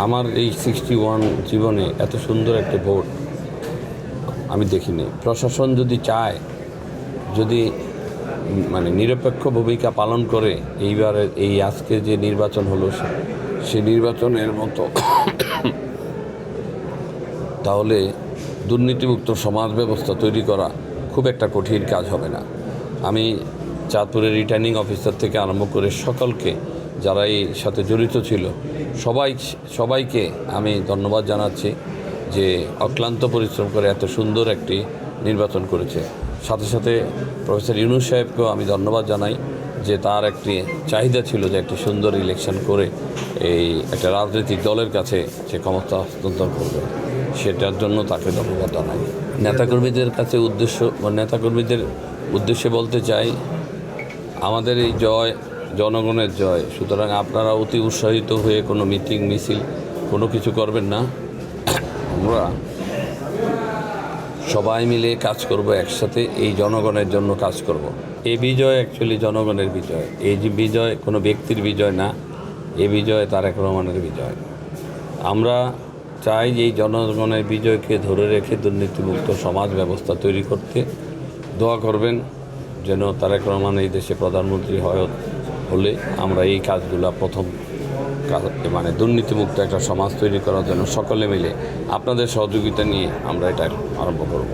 আমার এই 61 জীবনে এত সুন্দর একটা ভোট আমি দেখিনি। প্রশাসন যদি চায়, যদি মানে নিরপেক্ষ ভূমিকা পালন করে, এইবারে এই আজকে যে নির্বাচন হলো সে নির্বাচনের মতো তাহলে দুর্নীতিমুক্ত সমাজ ব্যবস্থা তৈরি করা খুব একটা কঠিন কাজ হবে না। আমি চাঁদপুরের রিটার্নিং অফিসার থেকে আরম্ভ করে সকলকে যারা এই সাথে জড়িত ছিল সবাইকে আমি ধন্যবাদ জানাচ্ছি যে অক্লান্ত পরিশ্রম করে এত সুন্দর একটি নির্বাচন করেছে। সাথে সাথে প্রফেসর ইউনূস সাহেবকেও আমি ধন্যবাদ জানাই যে তার একটি চাহিদা ছিল যে একটি সুন্দর ইলেকশন করে এই একটা রাজনৈতিক দলের কাছে সে ক্ষমতা হস্তান্তর করবে, সেটার জন্য তাকে ধন্যবাদ জানাই। নেতাকর্মীদের কাছে নেতাকর্মীদের উদ্দেশ্যে বলতে চাই, আমাদের এই জয় জনগণের জয়, সুতরাং আপনারা অতি উৎসাহিত হয়ে কোনো মিটিং মিছিল কোনো কিছু করবেন না। আমরা সবাই মিলে কাজ করব, একসাথে এই জনগণের জন্য কাজ করব। এই বিজয় অ্যাকচুয়ালি জনগণের বিজয়। এই যে বিজয় কোনো ব্যক্তির বিজয় না, এই বিজয় তারেক রহমানের বিজয়। আমরা চাই যে এই জনগণের বিজয়কে ধরে রেখে দুর্নীতিমুক্ত সমাজ ব্যবস্থা তৈরি করতে দোয়া করবেন যেন তারেক রহমান এই দেশে প্রধানমন্ত্রী হলে আমরা এই কাজগুলো প্রথম মানে দুর্নীতিমুক্ত একটা সমাজ তৈরি করার জন্য সকলে মিলে আপনাদের সহযোগিতা নিয়ে আমরা এটা আরম্ভ করব।